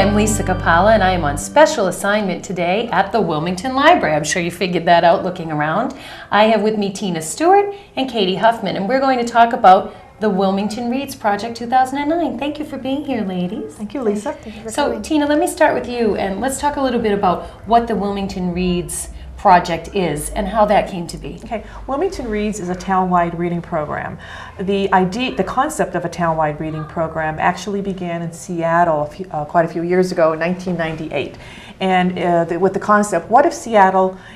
I'm Lisa Capalla, and I am on special assignment today at the Wilmington Library. I'm sure you figured that out looking around. I have with me Tina Stewart and Katie Huffman, and we're going to talk about the Wilmington Reads Project 2009. Thank you for being here, ladies. Thank you, Lisa. So, Tina, let me start with you, and let's talk a little bit about what the Wilmington Reads Project is and how that came to be. Okay, Wilmington Reads is a town-wide reading program. The concept of a town-wide reading program actually began in Seattle quite a few years ago, in 1998. And with the concept, what if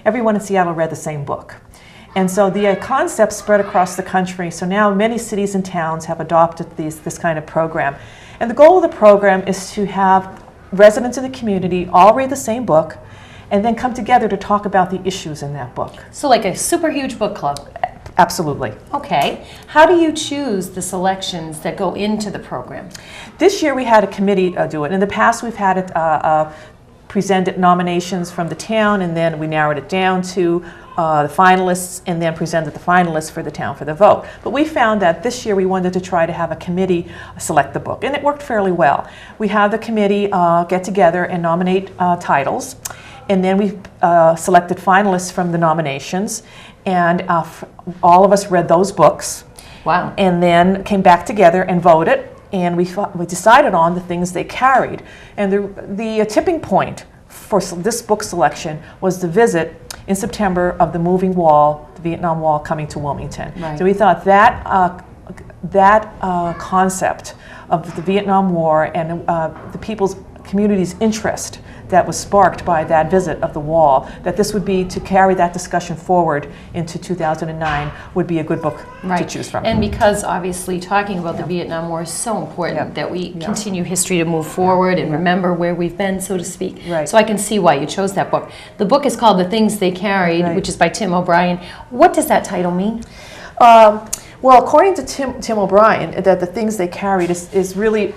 everyone in Seattle read the same book? And so the concept spread across the country. So now many cities and towns have adopted this kind of program. And the goal of the program is to have residents in the community all read the same book and then come together to talk about the issues in that book. So like a super huge book club. Absolutely. Okay. How do you choose the selections that go into the program? This year we had a committee do it. In the past we've had it presented nominations from the town, and then we narrowed it down to the finalists, and then presented the finalists for the town for the vote. But we found that this year we wanted to try to have a committee select the book, and it worked fairly well. We had the committee get together and nominate titles, and then we selected finalists from the nominations, and all of us read those books. Wow. And then came back together and voted, and we decided on the things they carried. And the tipping point for this book selection was the visit in September of the moving wall, the Vietnam Wall, coming to Wilmington. Right. So we thought that concept of the Vietnam War and the community's interest that was sparked by that visit of the wall, that this would be, to carry that discussion forward into 2009, would be a good book to choose from. And because obviously talking about the Vietnam War is so important that we continue history to move forward and remember where we've been, so to speak. Right. So I can see why you chose that book. The book is called The Things They Carried, which is by Tim O'Brien. What does that title mean? Well, according to Tim O'Brien, that the things they carried is really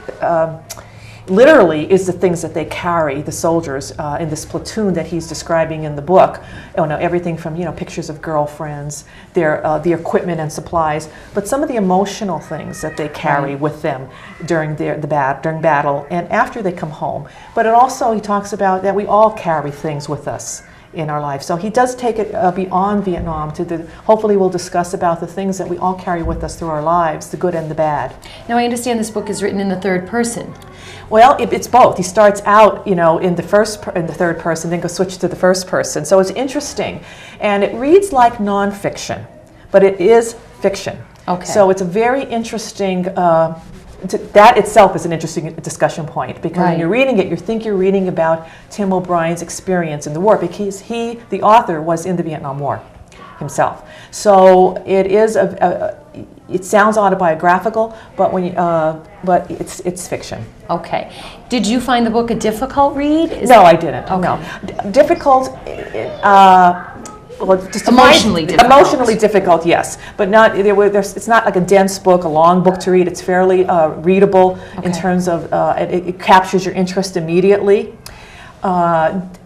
literally is the things that they carry, the soldiers in this platoon that he's describing in the book. Everything from pictures of girlfriends, the equipment and supplies, but some of the emotional things that they carry with them during battle and after they come home. But he talks about that we all carry things with us in our life. So he does take it beyond Vietnam hopefully we'll discuss about the things that we all carry with us through our lives, the good and the bad. Now I understand this book is written in the third person. Well, it's both. He starts out, in the third person, then goes switch to the first person. So it's interesting, and it reads like nonfiction, but it is fiction. Okay. So it's a very interesting. That itself is an interesting discussion point, because when you're reading it, you think you're reading about Tim O'Brien's experience in the war, because the author, was in the Vietnam War himself. So it is it sounds autobiographical, but but it's fiction. Okay. Did you find the book a difficult read? No, I didn't. Okay. No, difficult. Just emotionally difficult. Emotionally difficult, yes, but not. It's not like a dense book, a long book to read. It's fairly readable in terms of it captures your interest immediately.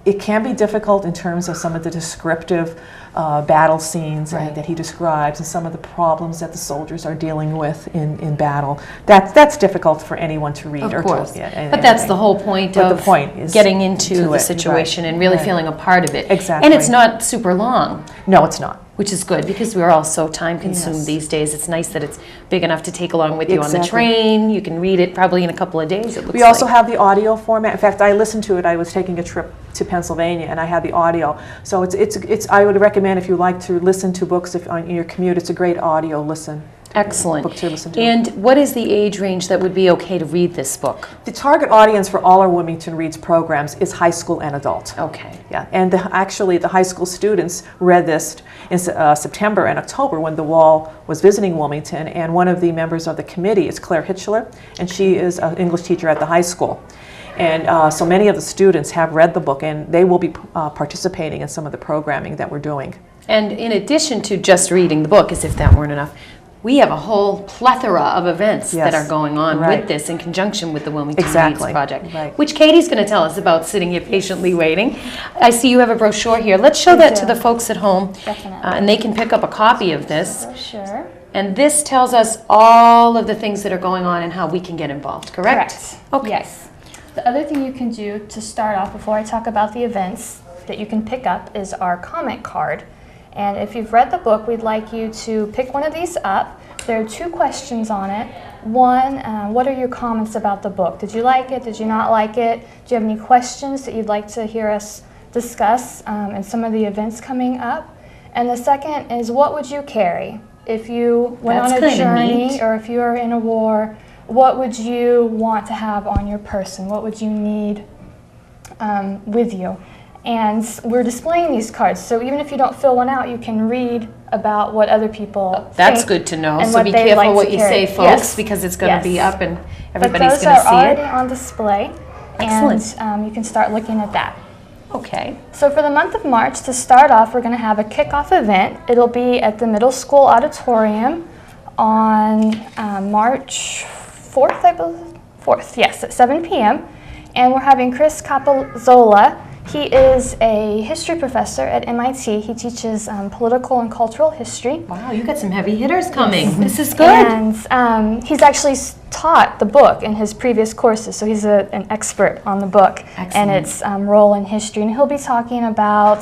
It can be difficult in terms of some of the descriptive battle scenes that he describes, and some of the problems that the soldiers are dealing with in battle. That's difficult for anyone to read. Of course. But that's the whole point of getting into the situation and really feeling a part of it. Exactly. And it's not super long. No, it's not. Which is good, because we're all so time consumed these days. It's nice that it's big enough to take along with you on the train. You can read it probably in a couple of days, it looks We also have the audio format. In fact, I listened to it. I was taking a trip to Pennsylvania, and I had the audio. So it's I would recommend, if you like to listen to books on your commute, it's a great audio listen. Excellent. Book to listen to. And what is the age range that would be okay to read this book? The target audience for all our Wilmington Reads programs is high school and adult. Okay. Yeah, and actually the high school students read this in September and October when the wall was visiting Wilmington, and one of the members of the committee is Claire Hitchler, and she is an English teacher at the high school. And so many of the students have read the book, and they will be participating in some of the programming that we're doing. And in addition to just reading the book, as if that weren't enough, we have a whole plethora of events that are going on with this in conjunction with the Wilmington Reads Project, which Katie's going to tell us about, sitting here patiently waiting. I see you have a brochure here. Let's show that to the folks at home, and they can pick up a copy of this. Brochure. And this tells us all of the things that are going on and how we can get involved, correct? Correct. Okay. Yes. The other thing you can do to start off before I talk about the events that you can pick up is our comment card. And if you've read the book, we'd like you to pick one of these up. There are 2 questions on it. One, what are your comments about the book? Did you like it? Did you not like it? Do you have any questions that you'd like to hear us discuss in some of the events coming up? And the second is, what would you carry? If you went on a journey or if you were in a war, what would you want to have on your person? What would you need with you? And we're displaying these cards, so even if you don't fill one out, you can read about what other people That's think good to know. and So what be they careful like what to you carry. say, folks, because it's going to be up and everybody's going to see But those are it. already on display, Excellent. and you can start looking at that. Okay. So for the month of March, to start off, we're going to have a kickoff event. It'll be at the middle school auditorium on March 4th, I believe. 4th, yes, at 7 p.m. And we're having Chris Capozzola. He is a history professor at MIT. He teaches political and cultural history. Wow, you got some heavy hitters coming. This is good. And he's actually taught the book in his previous courses, so he's an expert on the book and its role in history. And he'll be talking about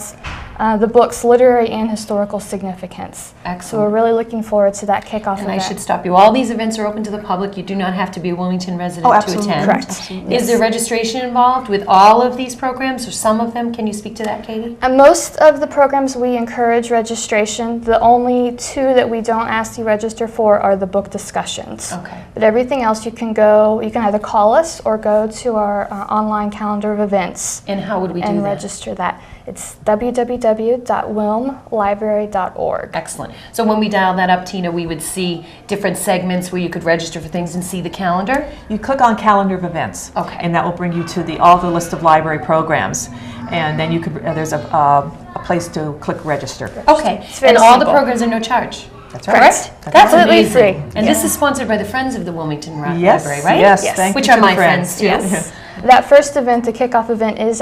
the book's literary and historical significance. Excellent. So we're really looking forward to that kickoff And event. I should stop you. All these events are open to the public. You do not have to be a Wilmington resident to attend. Correct. Absolutely. Is there registration involved with all of these programs or some of them? Can you speak to that, Katie? And most of the programs we encourage registration. The only 2 that we don't ask you register for are the book discussions. Okay. But everything else you can either call us or go to our online calendar of events. And how would we do and that? register that. It's www.wilmlibrary.org. Excellent. So when we dial that up, Tina, we would see different segments where you could register for things and see the calendar? You click on calendar of events, Okay. and that will bring you to all the list of library programs, and then you could there's a place to click register. Okay. It's very And all simple. the programs are no charge? That's Correct. That's Completely amazing. free. And this is sponsored by the Friends of the Wilmington Yes, Library, right? yes, Yes. thank Which you are to my the friends, too. Yes. That first event, the kickoff event, has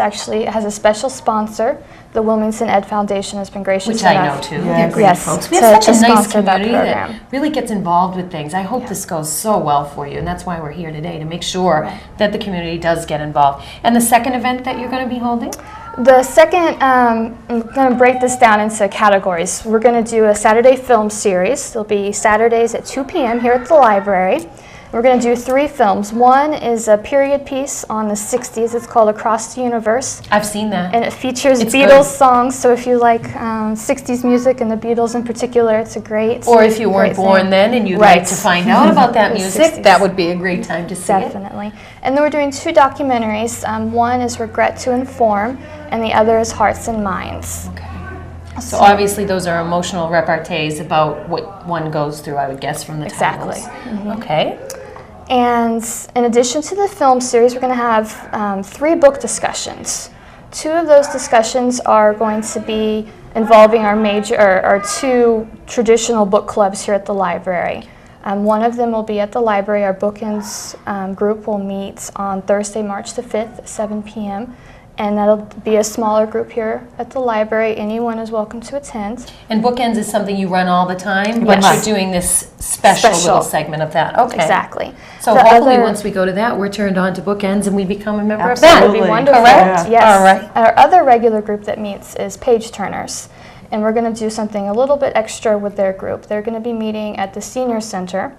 a special sponsor. The Wilmington Ed Foundation has been gracious Which I know enough. too. Yes. They're great Yes, folks. We to- have such to a nice sponsor that community that program. really gets involved with things. I hope this goes so well for you, and that's why we're here today, to make sure that the community does get involved. And the second event that you're going to be holding? The second, I'm going to break this down into categories. We're going to do a Saturday film series. It'll be Saturdays at 2 p.m. here at the library. We're going to do 3 films. One is a period piece on the 60s. It's called Across the Universe. I've seen that. And it features It's Beatles good. songs, so if you like 60s music and the Beatles in particular, it's a great Or if you weren't great born thing. then and you'd Right. like to find out about that The music, 60s. that would be a great time to see it. Definitely. And then we're doing 2 documentaries. One is Regret to Inform, and the other is Hearts and Minds. Okay. So obviously those are emotional repartees about what one goes through, I would guess, from the Exactly. titles. Okay. And in addition to the film series, we're going to have 3 book discussions. 2 of those discussions are going to be involving our 2 traditional book clubs here at the library. One of them will be at the library. Our Bookends group will meet on Thursday, March the 5th at 7 p.m. And that'll be a smaller group here at the library. Anyone is welcome to attend. And Bookends is something you run all the time? Yes. But you're doing this special little segment of that. Okay. Exactly. So The hopefully other- once we go to that, we're turned on to Bookends and we become a member Absolutely. of That would be that. wonderful. Correct? Yes. All right. Our other regular group that meets is Page Turners. And we're going to do something a little bit extra with their group. They're going to be meeting at the Senior Center.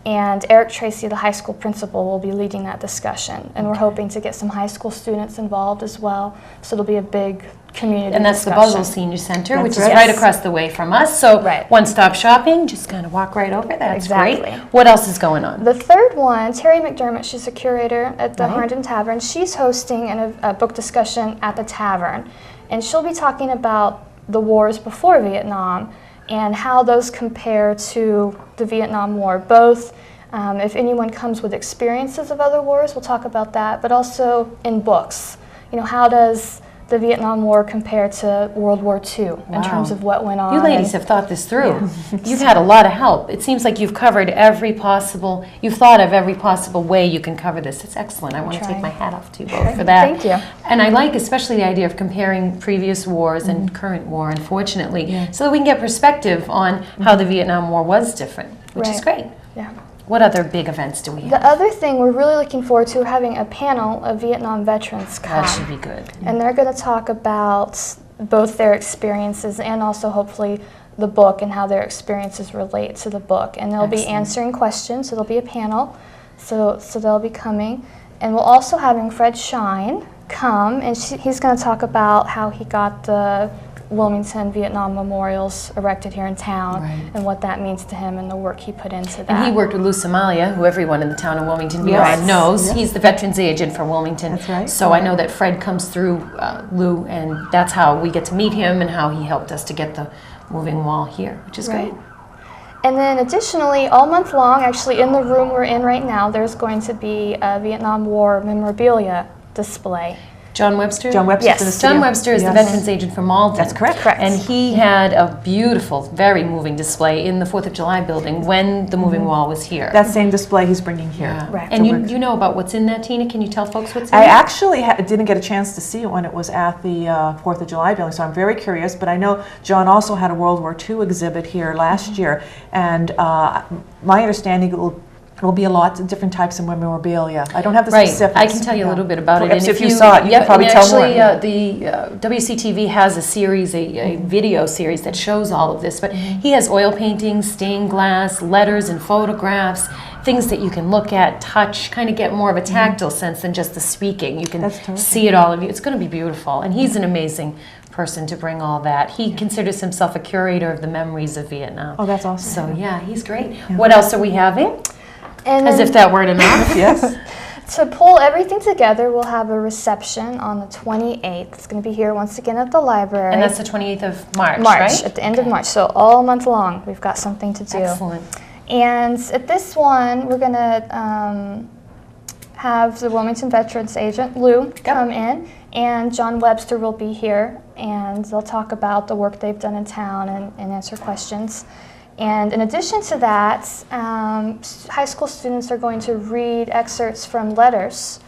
And Eric Tracy, the high school principal, will be leading that discussion. And we're hoping to get some high school students involved as well. So it'll be a big community And that's discussion. the Buzzell Senior Center, That's which is right. right Yes. across the way from us. So Right. one-stop shopping, just kind of walk right over. That's Exactly. great. What else is going on? The third one, Terry McDermott, she's a curator at the Right. Herndon Tavern. She's hosting a book discussion at the tavern. And she'll be talking about the wars before Vietnam and how those compare to the Vietnam War. Both, if anyone comes with experiences of other wars, we'll talk about that, but also in books. You know, how does the Vietnam War compare to World War II in Wow. terms of what went on? You ladies have thought this through. You've had a lot of help. It seems like you've covered you've thought of every possible way you can cover this. It's excellent. I want to take trying. my hat off to you both for that. Thank you. And I like especially the idea of comparing previous wars and current war, unfortunately, so that we can get perspective on how the Vietnam War was different, which is Right. great. Yeah. What other big events do we have? The other thing we're really looking forward to having a panel of Vietnam veterans come. That should be good. And they're going to talk about both their experiences and also hopefully the book and how their experiences relate to the book. And they'll be answering questions, so there'll be a panel, so they'll be coming. And we'll also having Fred Shine come, and he's going to talk about how he got the Wilmington Vietnam memorials erected here in town, and what that means to him and the work he put into that. And he worked with Lou Somalia, who everyone in the town of Wilmington knows. He's the veterans agent for Wilmington. That's right. So I know that Fred comes through Lou, and that's how we get to meet him and how he helped us to get the moving wall here, which is great. And then additionally, all month long, actually in the room we're in right now, there's going to be a Vietnam War memorabilia display. John Webster? John Webster. Yes. John Webster is the veterans agent for Malden. That's correct. And he had a beautiful, very moving display in the 4th of July building when the moving wall was here. That same display he's bringing here. Yeah. Right. And you know about what's in that, Tina? Can you tell folks what's in it? I actually didn't get a chance to see it when it was at the 4th of July building, so I'm very curious. But I know John also had a World War II exhibit here last year, and my understanding it will be a lot of different types of memorabilia. I don't have the specifics. I can tell you a little bit about it. And if you saw it, you can probably tell more. The WCTV has a series, a video series that shows all of this, but he has oil paintings, stained glass, letters and photographs, things that you can look at, touch, kind of get more of a tactile sense than just the speaking. You can see it all of you. It's going to be beautiful, and he's an amazing person to bring all that. He considers himself a curator of the memories of Vietnam. Oh, that's awesome. So yeah, he's great. Yeah. What else are we having? And as if that weren't enough. Yes. To pull everything together, we'll have a reception on the 28th. It's going to be here once again at the library. And that's the 28th of March, right? At the end of March. So all month long, we've got something to do. Excellent. And at this one, we're going to have the Wilmington Veterans Agent, Lou, come in. And John Webster will be here. And they'll talk about the work they've done in town and answer questions. And in addition to that, high school students are going to read excerpts from letters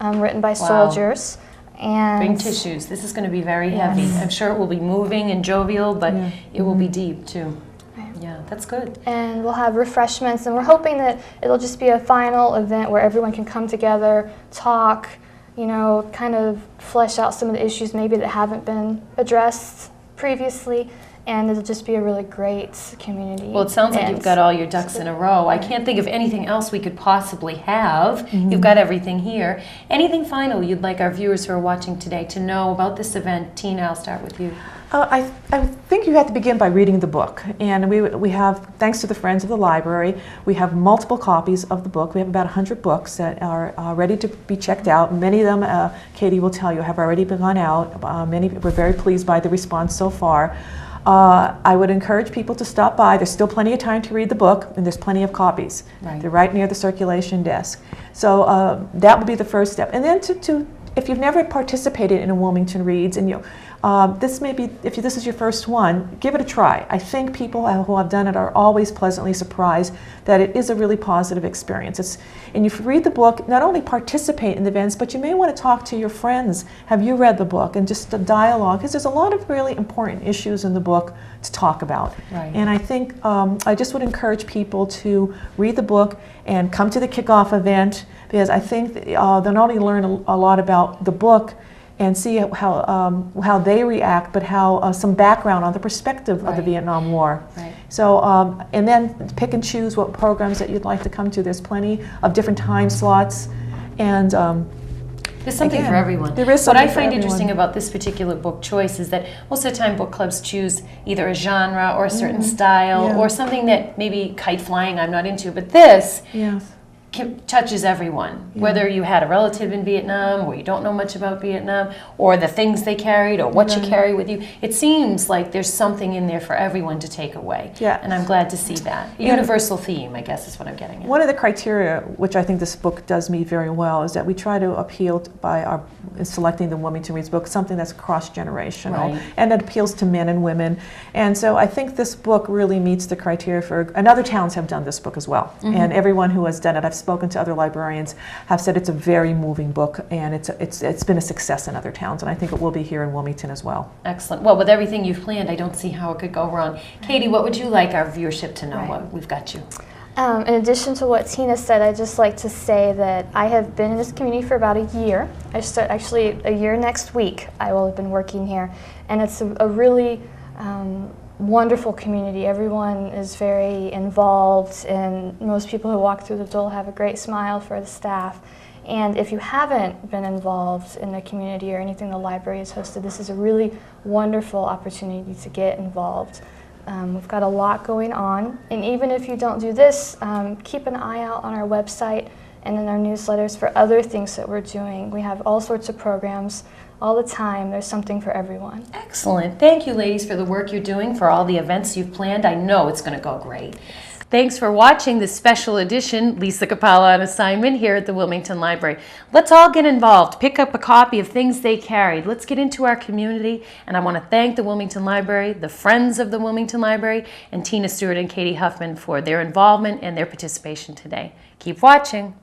written by soldiers. And bring tissues. This is going to be very heavy. I'm sure it will be moving and jovial, but it will be deep too. Yeah, that's good. And we'll have refreshments, and we're hoping that it'll just be a final event where everyone can come together, talk, you know, kind of flesh out some of the issues maybe that haven't been addressed previously. And it'll just be a really great community. Well, it sounds like you've got all your ducks in a row. I can't think of anything else we could possibly have. You've got everything here. Anything final you'd like our viewers who are watching today to know about this event? Tina, I'll start with you. I think you have to begin by reading the book. And we have, thanks to the Friends of the Library, we have multiple copies of the book. We have about 100 books that are ready to be checked out. Many of them, Katie will tell you, have already gone out. Many, we're very pleased by the response so far. I would encourage people to stop by. There's still plenty of time to read the book, and there's plenty of copies. They're right near the circulation desk. So that would be the first step. And then if you've never participated in a Wilmington Reads, and this may be, if this is your first one, give it a try. I think people who have done it are always pleasantly surprised that it is a really positive experience. And you read the book, not only participate in the events, but you may want to talk to your friends. Have you read the book? And just a dialogue, because there's a lot of really important issues in the book to talk about. And I think I just would encourage people to read the book and come to the kickoff event, because I think they'll not only learn a lot about the book and see how they react, but how some background on the perspective of the Vietnam War. So, and then pick and choose what programs that you'd like to come to. There's plenty of different time slots, and there's something for everyone. There is something What I find interesting about this particular book choice is that most of the time book clubs choose either a genre or a certain style or something that maybe kite flying I'm not into, but this touches everyone, whether you had a relative in Vietnam or you don't know much about Vietnam, or the things they carried or what you carry with you. It seems like there's something in there for everyone to take away. And I'm glad to see that. A universal theme, I guess, is what I'm getting at. One of the criteria, which I think this book does meet very well, is that we try to appeal in selecting the Wilmington Reads book, something that's cross-generational and that appeals to men and women. And so I think this book really meets the criteria and other towns have done this book as well. And everyone who has done it, I've spoken to other librarians, have said it's a very moving book, and it's been a success in other towns, and I think it will be here in Wilmington as well. Excellent. Well, with everything you've planned, I don't see how it could go wrong. Katie, what would you like our viewership to know? What we've got you. In addition to what Tina said, I'd just like to say that I have been in this community for about a year. I start actually a year next week. I will have been working here, and it's a really wonderful community. Everyone is very involved, and most people who walk through the door have a great smile for the staff. And if you haven't been involved in the community or anything the library has hosted, this is a really wonderful opportunity to get involved. We've got a lot going on, and even if you don't do this, keep an eye out on our website and in our newsletters for other things that we're doing. We have all sorts of programs all the time. There's something for everyone. Excellent. Thank you, ladies, for the work you're doing, for all the events you've planned. I know it's going to go great. Thanks for watching this special edition, Lisa Capalla on assignment here at the Wilmington Library. Let's all get involved. Pick up a copy of things they carried. Let's get into our community. And I want to thank the Wilmington Library, the Friends of the Wilmington Library, and Tina Stewart and Katie Huffman for their involvement and their participation today. Keep watching.